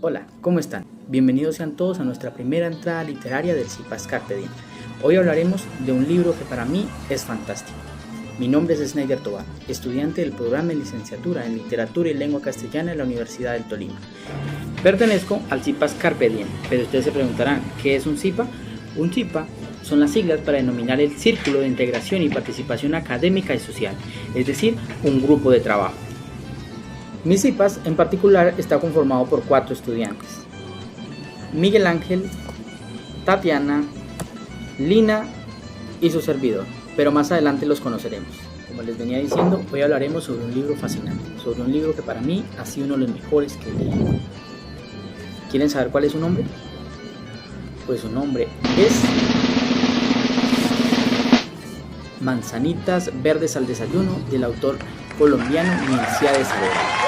Hola, ¿cómo están? Bienvenidos sean todos a nuestra primera entrada literaria del CIPAS Carpe Diem. Hoy hablaremos de un libro que para mí es fantástico. Mi nombre es Snyder Tobar, estudiante del programa de licenciatura en Literatura y Lengua Castellana en la Universidad del Tolima. Pertenezco al CIPAS Carpe Diem, pero ustedes se preguntarán, ¿qué es un CIPA? Un CIPA son las siglas para denominar el Círculo de Integración y Participación Académica y Social, es decir, un grupo de trabajo. Mi CIPAS en particular está conformado por 4 estudiantes: Miguel Ángel, Tatiana, Lina y su servidor, pero más adelante los conoceremos. Como les venía diciendo, hoy hablaremos sobre un libro fascinante, sobre un libro que para mí ha sido uno de los mejores que he leído. ¿Quieren saber cuál es su nombre? Pues su nombre es Manzanitas Verdes al Desayuno, del autor colombiano Milcíades Arevalo.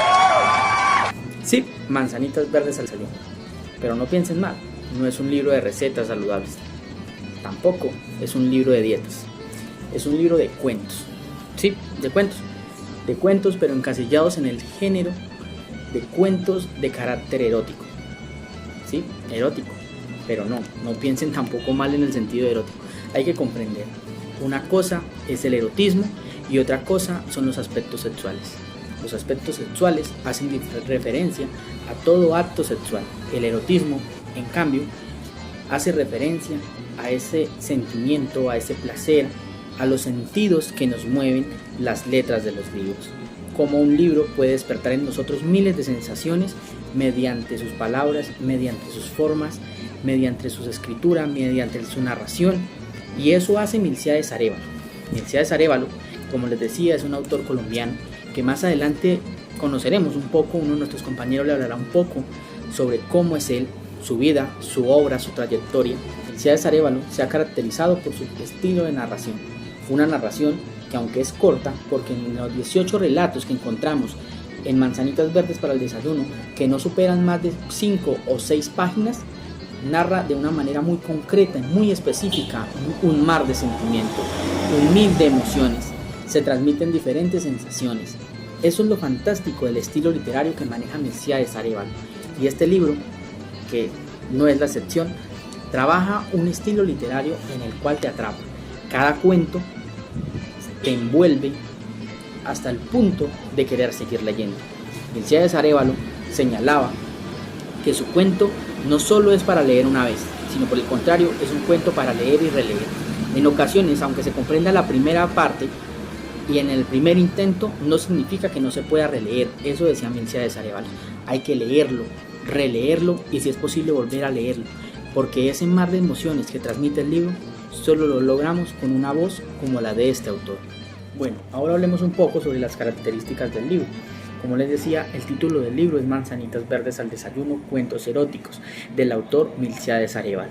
Sí, Manzanitas Verdes al Desayuno. Pero no piensen mal, no es un libro de recetas saludables. Tampoco es un libro de dietas. Es un libro de cuentos. Sí, de cuentos. De cuentos, pero encasillados en el género de cuentos de carácter erótico. Sí, erótico. Pero no piensen tampoco mal en el sentido erótico. Hay que comprender. Una cosa es el erotismo y otra cosa son los aspectos sexuales. Los aspectos sexuales hacen referencia a todo acto sexual. El erotismo, en cambio, hace referencia a ese sentimiento, a ese placer, a los sentidos que nos mueven las letras de los libros. Como un libro puede despertar en nosotros miles de sensaciones mediante sus palabras, mediante sus formas, mediante su escritura, mediante su narración. Y eso hace Milcíades Arevalo. Milcíades Arevalo, como les decía, es un autor colombiano que más adelante conoceremos un poco. Uno de nuestros compañeros le hablará un poco sobre cómo es él, su vida, su obra, su trayectoria. Milcíades Arevalo se ha caracterizado por su estilo de narración. Una narración que, aunque es corta, porque en los 18 relatos que encontramos en Manzanitas Verdes para el Desayuno, que no superan más de 5 o 6 páginas, narra de una manera muy concreta y muy específica un mar de sentimientos, un mil de emociones. Se transmiten diferentes sensaciones. Eso es lo fantástico del estilo literario que maneja Milcíades Arevalo. Y este libro, que no es la excepción, trabaja un estilo literario en el cual te atrapa. Cada cuento te envuelve hasta el punto de querer seguir leyendo. Milcíades Arevalo señalaba que su cuento no solo es para leer una vez, sino por el contrario, es un cuento para leer y releer. En ocasiones, aunque se comprenda la primera parte y en el primer intento, no significa que no se pueda releer. Eso decía Milcíades Arevalo. Hay que leerlo, releerlo y, si es posible, volver a leerlo, porque ese mar de emociones que transmite el libro solo lo logramos con una voz como la de este autor. Bueno, ahora hablemos un poco sobre las características del libro. Como les decía, el título del libro es Manzanitas Verdes al Desayuno, cuentos eróticos, del autor Milcíades Arevalo.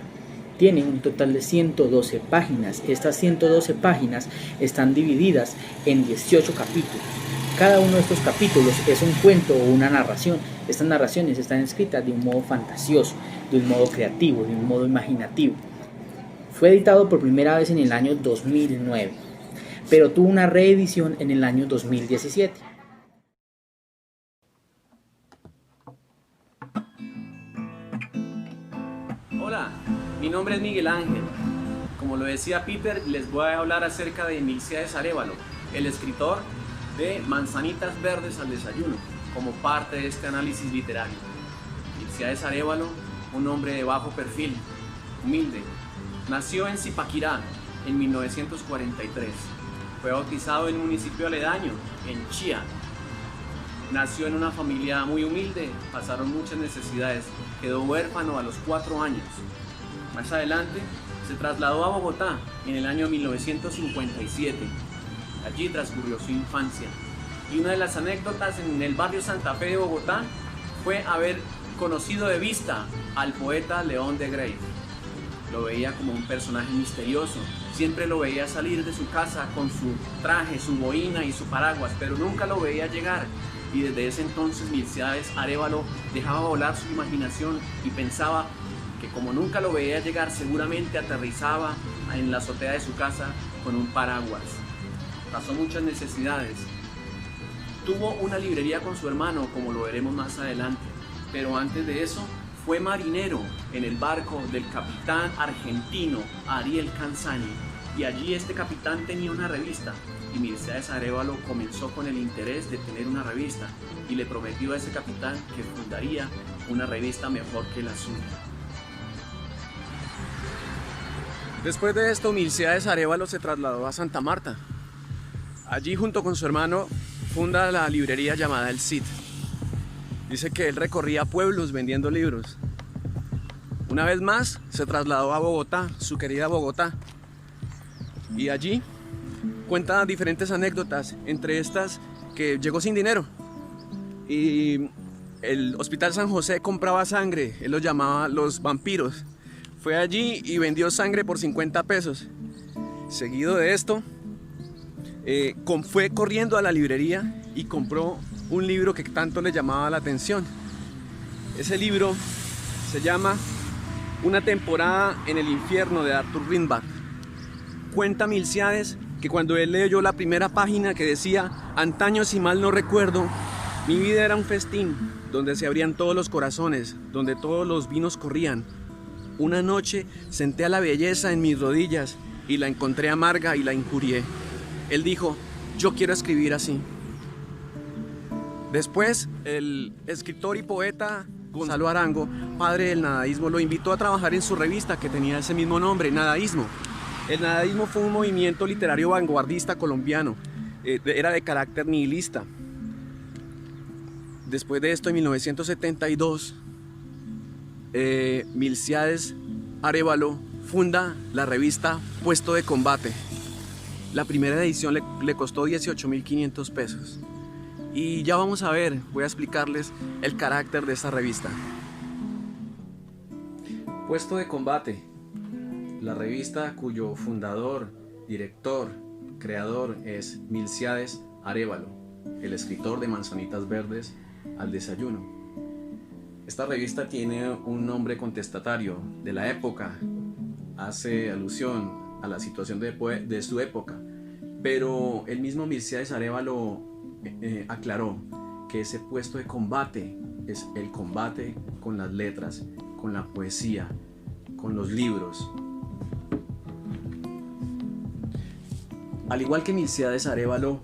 Tiene un total de 112 páginas. Estas 112 páginas están divididas en 18 capítulos. Cada uno de estos capítulos es un cuento o una narración. Estas narraciones están escritas de un modo fantasioso, de un modo creativo, de un modo imaginativo. Fue editado por primera vez en el año 2009, pero tuvo una reedición en el año 2017. Hola, mi nombre es Miguel Ángel. Como lo decía Peter, les voy a hablar acerca de Milcíades Arevalo, el escritor de Manzanitas Verdes al Desayuno, como parte de este análisis literario. Milcíades Arevalo, un hombre de bajo perfil, humilde, nació en Zipaquirá en 1943. Fue bautizado en un municipio aledaño, en Chía. Nació en una familia muy humilde, pasaron muchas necesidades, quedó huérfano a los 4 años. Más adelante se trasladó a Bogotá en el año 1957. Allí transcurrió su infancia. Y una de las anécdotas en el barrio Santa Fe de Bogotá fue haber conocido de vista al poeta León de Greiff. Lo veía como un personaje misterioso. Siempre lo veía salir de su casa con su traje, su boina y su paraguas, pero nunca lo veía llegar. Y desde ese entonces Milcíades Arévalo dejaba volar su imaginación y pensaba que como nunca lo veía llegar, seguramente aterrizaba en la azotea de su casa con un paraguas. Pasó muchas necesidades. Tuvo una librería con su hermano, como lo veremos más adelante, pero antes de eso fue marinero en el barco del capitán argentino Ariel Canzani, y allí este capitán tenía una revista, y Milcíades Arévalo comenzó con el interés de tener una revista y le prometió a ese capitán que fundaría una revista mejor que la suya. Después de esto, Milcíades Arévalo se trasladó a Santa Marta. Allí, junto con su hermano, funda la librería llamada El Cid. Dice que él recorría pueblos vendiendo libros. Una vez más, se trasladó a Bogotá, su querida Bogotá. Y allí cuenta diferentes anécdotas, entre estas que llegó sin dinero. Y el Hospital San José compraba sangre, él los llamaba los vampiros. Fue allí y vendió sangre por 50 pesos. Seguido de esto, fue corriendo a la librería y compró un libro que tanto le llamaba la atención. Ese libro se llama Una temporada en el infierno, de Arthur Rimbaud. Cuenta Milcíades que cuando él leyó la primera página que decía: antaño, si mal no recuerdo, mi vida era un festín donde se abrían todos los corazones, donde todos los vinos corrían. Una noche senté a la belleza en mis rodillas y la encontré amarga y la injurié. Él dijo: yo quiero escribir así. Después, el escritor y poeta Gonzalo Arango, padre del nadaísmo, lo invitó a trabajar en su revista que tenía ese mismo nombre, Nadaísmo. El nadaísmo fue un movimiento literario vanguardista colombiano, era de carácter nihilista. Después de esto, en 1972, Milcíades Arévalo funda la revista Puesto de Combate. La primera edición le costó 18.500 pesos. Y ya vamos a ver, voy a explicarles el carácter de esta revista. Puesto de Combate, la revista cuyo fundador, director, creador es Milcíades Arévalo, el escritor de Manzanitas Verdes al Desayuno. Esta revista tiene un nombre contestatario de la época, hace alusión a la situación de su época, pero el mismo Milcíades Arévalo aclaró que ese puesto de combate es el combate con las letras, con la poesía, con los libros. Al igual que Milcíades Arévalo,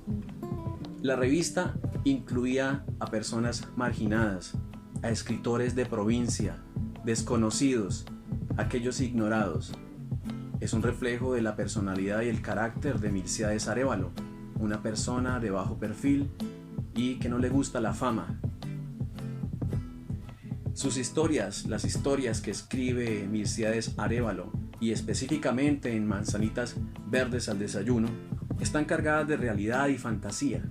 la revista incluía a personas marginadas, a escritores de provincia, desconocidos, aquellos ignorados. Es un reflejo de la personalidad y el carácter de Milcíades Arévalo, una persona de bajo perfil y que no le gusta la fama. Sus historias, las historias que escribe Milcíades Arévalo, y específicamente en Manzanitas Verdes al Desayuno, están cargadas de realidad y fantasía.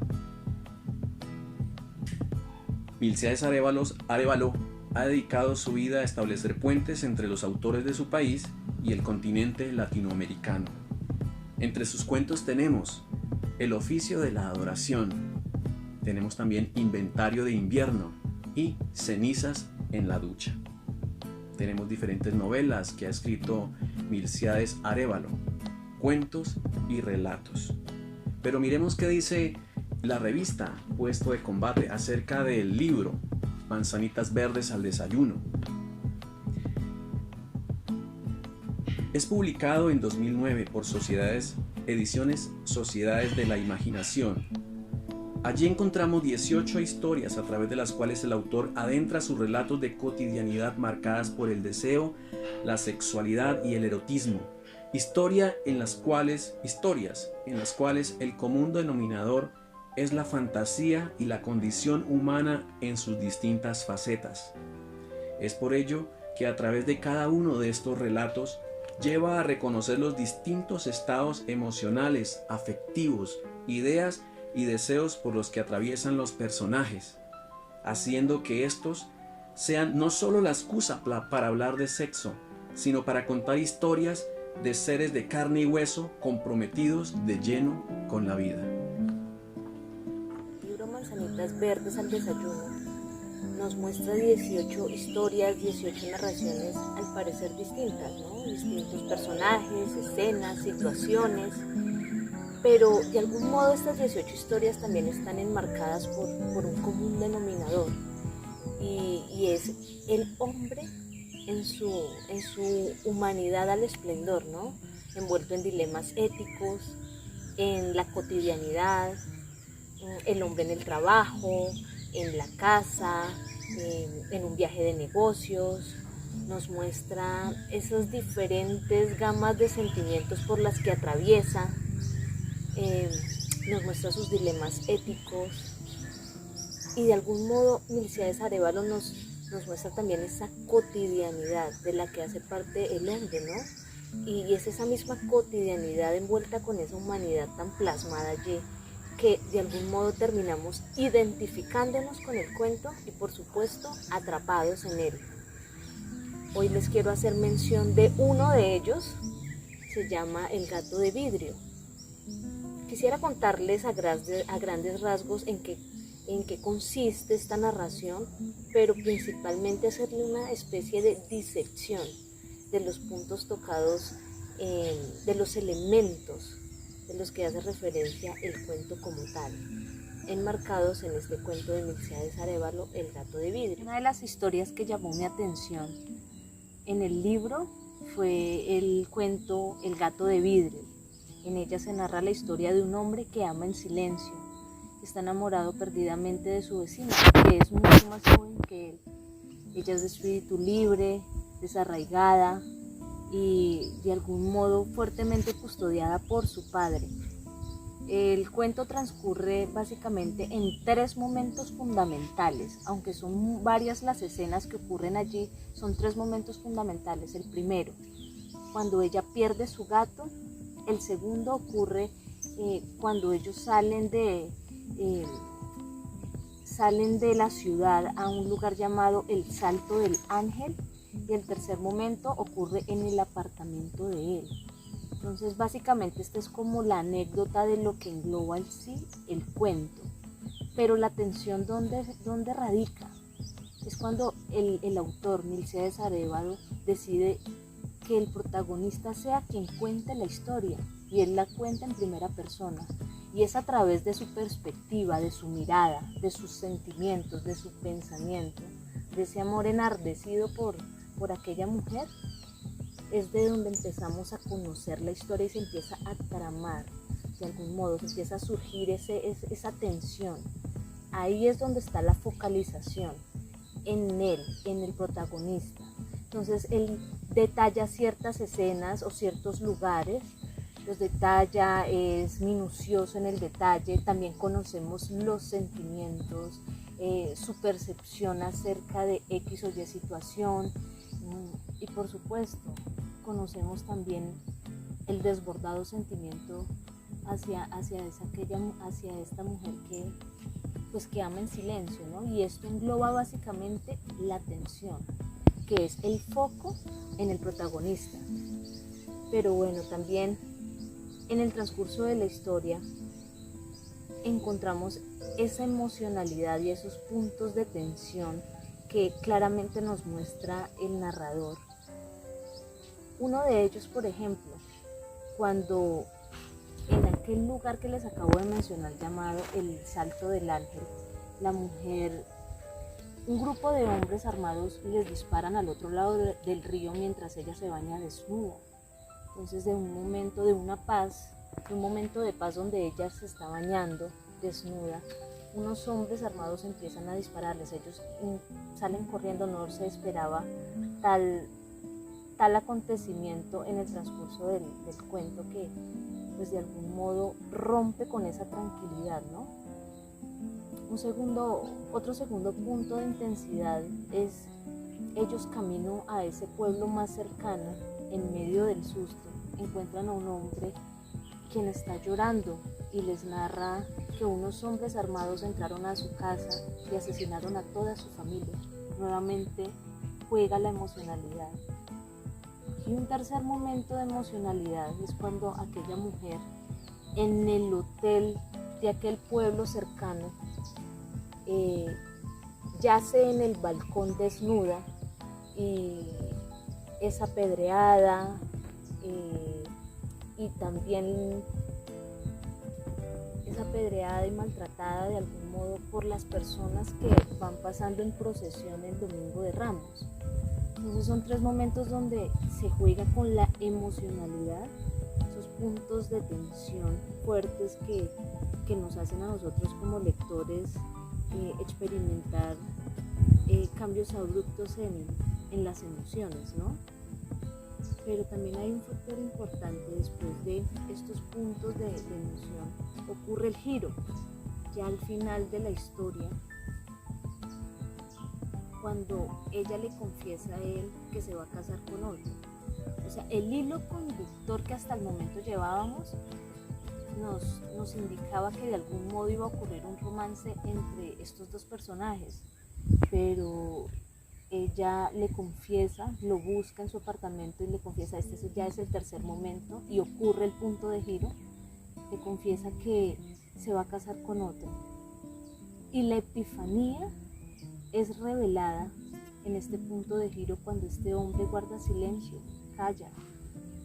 Milcíades Arévalo ha dedicado su vida a establecer puentes entre los autores de su país y el continente latinoamericano. Entre sus cuentos tenemos El oficio de la adoración, tenemos también Inventario de invierno y Cenizas en la ducha. Tenemos diferentes novelas que ha escrito Milcíades Arévalo, cuentos y relatos. Pero miremos qué dice la revista Puesto de Combate acerca del libro Manzanitas Verdes al Desayuno. Es publicado en 2009 por Ediciones Sociedades de la Imaginación. Allí encontramos 18 historias a través de las cuales el autor adentra sus relatos de cotidianidad marcadas por el deseo, la sexualidad y el erotismo. Historias en las cuales el común denominador es la fantasía y la condición humana en sus distintas facetas. Es por ello que a través de cada uno de estos relatos lleva a reconocer los distintos estados emocionales, afectivos, ideas y deseos por los que atraviesan los personajes, haciendo que estos sean no solo la excusa para hablar de sexo, sino para contar historias de seres de carne y hueso comprometidos de lleno con la vida. El libro Manzanitas Verdes al Desayuno nos muestra 18 historias, 18 narraciones al parecer distintas, ¿no? Distintos personajes, escenas, situaciones, pero de algún modo estas 18 historias también están enmarcadas por un común denominador, y es el hombre en su humanidad al esplendor, ¿no? Envuelto en dilemas éticos, en la cotidianidad, el hombre en el trabajo, en la casa, en un viaje de negocios. Nos muestra esas diferentes gamas de sentimientos por las que atraviesa, nos muestra sus dilemas éticos, y de algún modo Milcíades Arévalo nos muestra también esa cotidianidad de la que hace parte el hombre, ¿no? Y es esa misma cotidianidad envuelta con esa humanidad tan plasmada allí, que de algún modo terminamos identificándonos con el cuento y, por supuesto, atrapados en él. Hoy les quiero hacer mención de uno de ellos, se llama El gato de vidrio. Quisiera contarles a grandes rasgos en qué consiste esta narración, pero principalmente hacerle una especie de disección de los puntos tocados, de los elementos de los que hace referencia el cuento como tal, enmarcados en este cuento de Milcíades Arévalo, El gato de vidrio. Una de las historias que llamó mi atención en el libro fue el cuento El gato de vidrio. En ella se narra la historia de un hombre que ama en silencio, está enamorado perdidamente de su vecina, que es mucho más joven que él. Ella es de espíritu libre, desarraigada y de algún modo fuertemente custodiada por su padre. El cuento transcurre básicamente en 3 momentos fundamentales, aunque son varias las escenas que ocurren allí, son 3 momentos fundamentales. El primero, cuando ella pierde su gato. El segundo ocurre cuando ellos salen de la ciudad a un lugar llamado el Salto del Ángel, y el tercer momento ocurre en el apartamento de él. Entonces básicamente esta es como la anécdota de lo que engloba en sí el cuento, pero la tensión ¿dónde radica? Es cuando el autor Milcíades Arévalo decide que el protagonista sea quien cuente la historia, y él la cuenta en primera persona, y es a través de su perspectiva, de su mirada, de sus sentimientos, de su pensamiento, de ese amor enardecido por aquella mujer, es de donde empezamos a conocer la historia y se empieza a tramar, de algún modo, se empieza a surgir esa tensión. Ahí es donde está la focalización, en él, en el protagonista. Entonces él detalla ciertas escenas o ciertos lugares, los detalla, es minucioso en el detalle, también conocemos los sentimientos, su percepción acerca de X o Y situación, y por supuesto conocemos también el desbordado sentimiento hacia esta mujer que ama en silencio, ¿no? Y esto engloba básicamente la tensión, que es el foco en el protagonista. Pero bueno, también en el transcurso de la historia encontramos esa emocionalidad y esos puntos de tensión que claramente nos muestra el narrador. Uno de ellos, por ejemplo, cuando en aquel lugar que les acabo de mencionar llamado el Salto del Ángel, la mujer, un grupo de hombres armados les disparan al otro lado del río mientras ella se baña desnuda. Entonces de un momento de paz donde ella se está bañando desnuda, unos hombres armados empiezan a dispararles. Ellos salen corriendo, no se esperaba tal acontecimiento en el transcurso del cuento, que pues de algún modo rompe con esa tranquilidad, ¿no? Otro segundo punto de intensidad es ellos camino a ese pueblo más cercano. En medio del susto encuentran a un hombre quien está llorando y les narra que unos hombres armados entraron a su casa y asesinaron a toda su familia. Nuevamente juega la emocionalidad. Y un tercer momento de emocionalidad es cuando aquella mujer en el hotel de aquel pueblo cercano yace en el balcón desnuda y es apedreada y también es apedreada y maltratada de algún modo por las personas que van pasando en procesión el Domingo de Ramos. Entonces son 3 momentos donde se juega con la emocionalidad, esos puntos de tensión fuertes que nos hacen a nosotros como lectores experimentar cambios abruptos en las emociones, ¿no? Pero también hay un factor importante: después de estos puntos de emoción ocurre el giro, ya al final de la historia, cuando ella le confiesa a él que se va a casar con otro. O sea, el hilo conductor que hasta el momento llevábamos nos indicaba que de algún modo iba a ocurrir un romance entre estos dos personajes, pero ella le confiesa, lo busca en su apartamento y le confiesa, este ya es el tercer momento y ocurre el punto de giro, le confiesa que se va a casar con otro. Y la epifanía es revelada en este punto de giro cuando este hombre guarda silencio, calla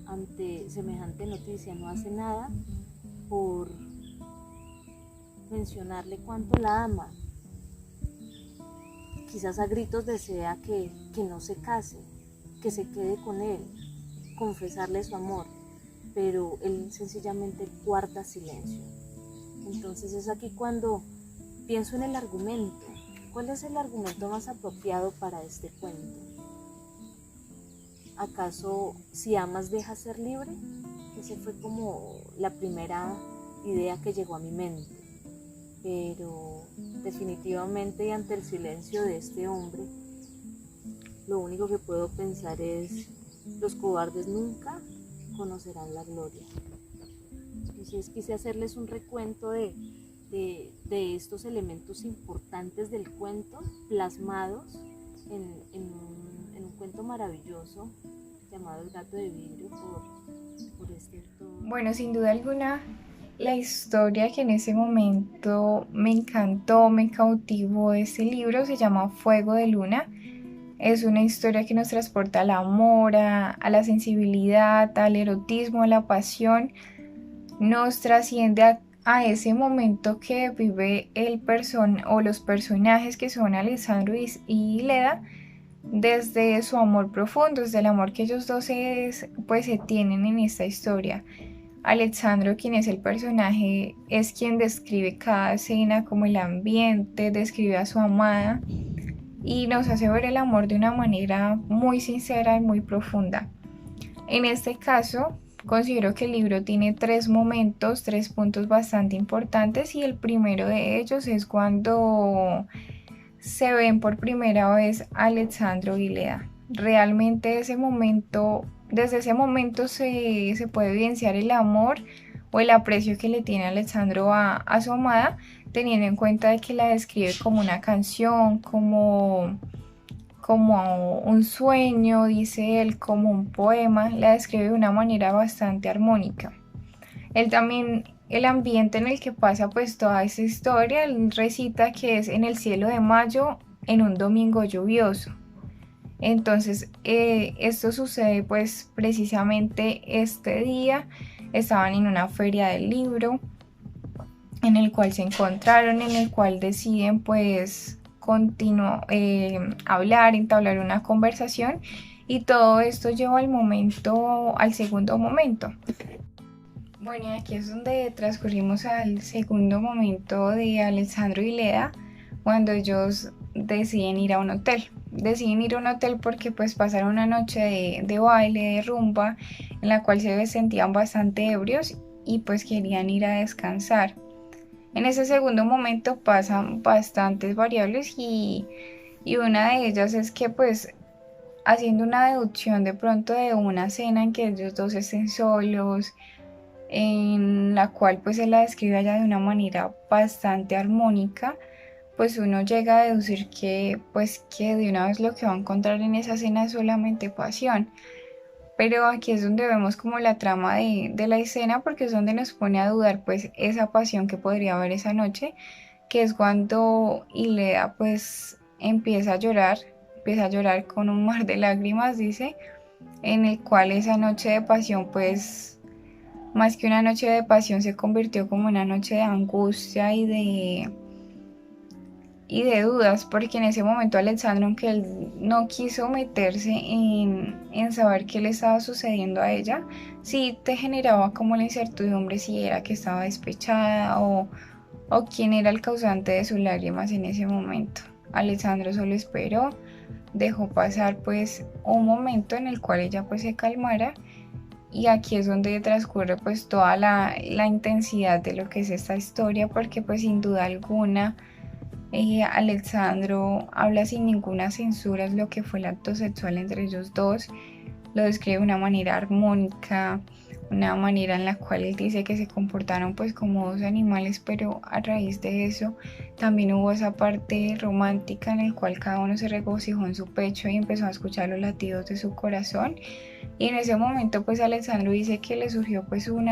ante semejante noticia, no hace nada por mencionarle cuánto la ama. Quizás a gritos desea que no se case, que se quede con él, confesarle su amor, pero él sencillamente guarda silencio. Entonces es aquí cuando pienso en el argumento. ¿Cuál es el argumento más apropiado para este cuento? ¿Acaso si amas dejas ser libre? Esa fue como la primera idea que llegó a mi mente. Pero definitivamente, y ante el silencio de este hombre, lo único que puedo pensar es: los cobardes nunca conocerán la gloria. Entonces quise hacerles un recuento de estos elementos importantes del cuento, plasmados en un cuento maravilloso llamado El gato de vidrio por este autor. Bueno, sin duda alguna, la historia que en ese momento me encantó, me cautivó de este libro se llama Fuego de Luna. Es una historia que nos transporta al amor, a la sensibilidad, al erotismo, a la pasión. Nos trasciende a ese momento que vive los personajes que son Alessandro y Leda, desde su amor profundo, desde el amor que ellos dos se tienen en esta historia. Alessandro, quien es el personaje, es quien describe cada escena, como el ambiente, describe a su amada y nos hace ver el amor de una manera muy sincera y muy profunda. En este caso, considero que el libro tiene 3 puntos bastante importantes, y el primero de ellos es cuando se ven por primera vez Alessandro y Leda. Realmente desde ese momento se puede evidenciar el amor o el aprecio que le tiene Alessandro a su amada, teniendo en cuenta de que la describe como una canción, como un sueño, dice él, como un poema, la describe de una manera bastante armónica. Él también, el ambiente en el que pasa toda esa historia, él recita que es en el cielo de mayo, en un domingo lluvioso. Entonces esto sucede precisamente este día. Estaban en una feria del libro en el cual se encontraron, en el cual deciden hablar, entablar una conversación, y todo esto lleva al segundo momento. Bueno, y aquí es donde transcurrimos al segundo momento de Alessandro y Leda, cuando ellos deciden ir a un hotel. Deciden ir a un hotel porque pasaron una noche de baile, de rumba, en la cual se sentían bastante ebrios y querían ir a descansar. En ese segundo momento pasan bastantes variables y una de ellas es que haciendo una deducción de pronto de una cena en que ellos dos estén solos, en la cual él la describe allá de una manera bastante armónica, uno llega a deducir que de una vez lo que va a encontrar en esa cena es solamente pasión. Pero aquí es donde vemos como la trama de la escena, porque es donde nos pone a dudar pues esa pasión que podría haber esa noche, que es cuando Ilea pues empieza a llorar con un mar de lágrimas, dice, en el cual esa noche de pasión pues más que una noche de pasión se convirtió como una noche de angustia y de dudas, porque en ese momento Alexandro, aunque él no quiso meterse en saber qué le estaba sucediendo a ella, sí te generaba como la incertidumbre si era que estaba despechada o quién era el causante de sus lágrimas en ese momento. Alexandro solo esperó, dejó pasar pues un momento en el cual ella pues se calmara, y aquí es donde transcurre pues toda la intensidad de lo que es esta historia, porque pues sin duda alguna Alexandro habla sin ninguna censura lo que fue el acto sexual entre ellos dos, lo describe de una manera armónica, una manera en la cual él dice que se comportaron pues como dos animales, pero a raíz de eso también hubo esa parte romántica en la cual cada uno se regocijó en su pecho y empezó a escuchar los latidos de su corazón, y en ese momento pues Alexandro dice que le surgió pues un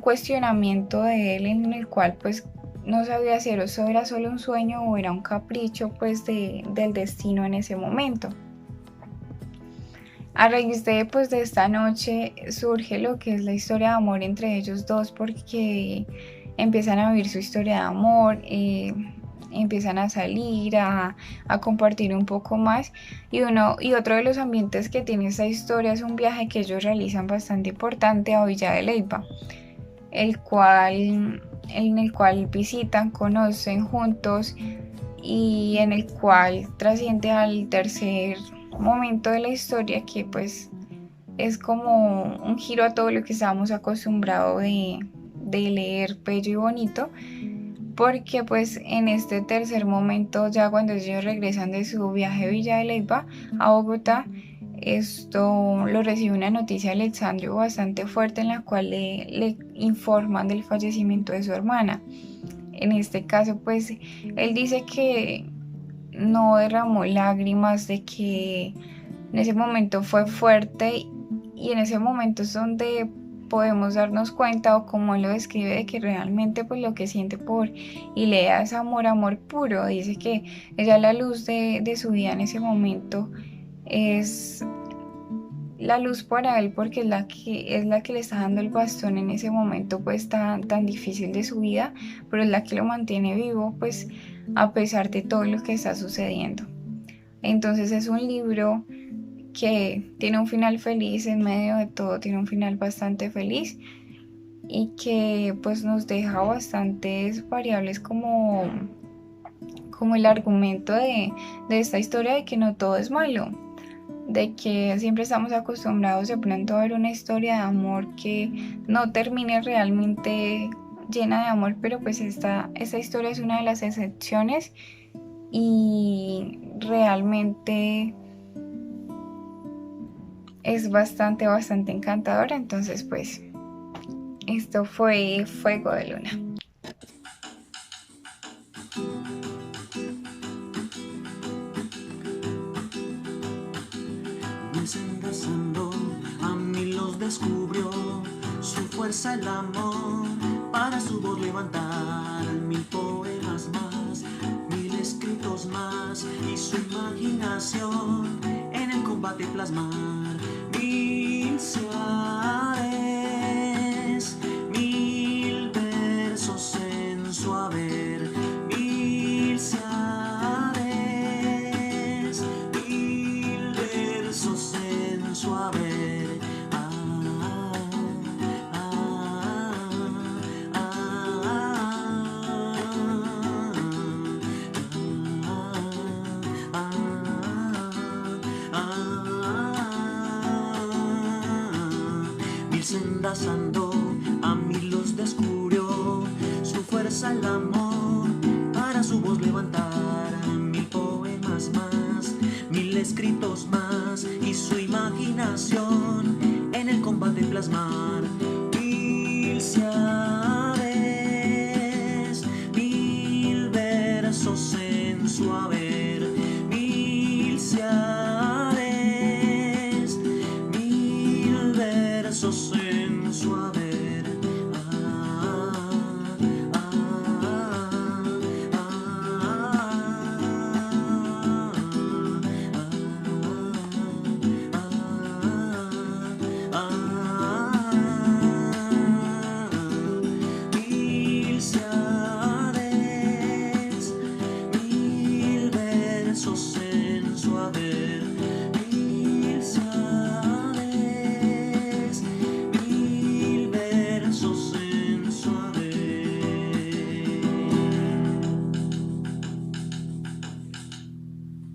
cuestionamiento de él en el cual pues no sabía si eso era solo un sueño o era un capricho pues del destino en ese momento. A raíz de esta noche surge lo que es la historia de amor entre ellos dos, porque empiezan a vivir su historia de amor, empiezan a salir, a compartir un poco más, y otro de los ambientes que tiene esta historia es un viaje que ellos realizan bastante importante a Villa de Leyva, en el cual visitan, conocen juntos y en el cual trasciende al tercer momento de la historia, que pues es como un giro a todo lo que estábamos acostumbrados de leer bello y bonito, porque pues en este tercer momento, ya cuando ellos regresan de su viaje de Villa de Leyva a Bogotá, esto lo recibe una noticia de Alexandro bastante fuerte, en la cual le informan del fallecimiento de su hermana. En este caso pues él dice que no derramó lágrimas, de que en ese momento fue fuerte, y en ese momento es donde podemos darnos cuenta, o como él lo describe, de que realmente pues lo que siente por Ilea es amor puro. Dice que ella, la luz de su vida en ese momento, es la luz para él, porque es la que le está dando el bastón en ese momento pues tan difícil de su vida, pero es la que lo mantiene vivo pues a pesar de todo lo que está sucediendo. Entonces es un libro que tiene un final feliz, en medio de todo tiene un final bastante feliz, y que pues nos deja bastantes variables como el argumento de esta historia, de que no todo es malo, de que siempre estamos acostumbrados de pronto a ver una historia de amor que no termine realmente llena de amor, pero pues esta historia es una de las excepciones y realmente es bastante encantadora. Entonces pues esto fue Fuego de Luna. Desenlazando, a mí los descubrió, su fuerza el amor, para su voz levantar 1000 poemas más, 1000 escritos más, y su imaginación en el combate plasmar 1000 seares, 1000 versos en su haber, 1000 seares, 1000 versos en su haber. Sendas a mí los descubrió, su fuerza el amor, para su voz levantar 1000 poemas más, 1000 escritos más, y su imaginación en el combate plasmar 1000 seares, 1000 versos en su haber, 1000 seares, versos soy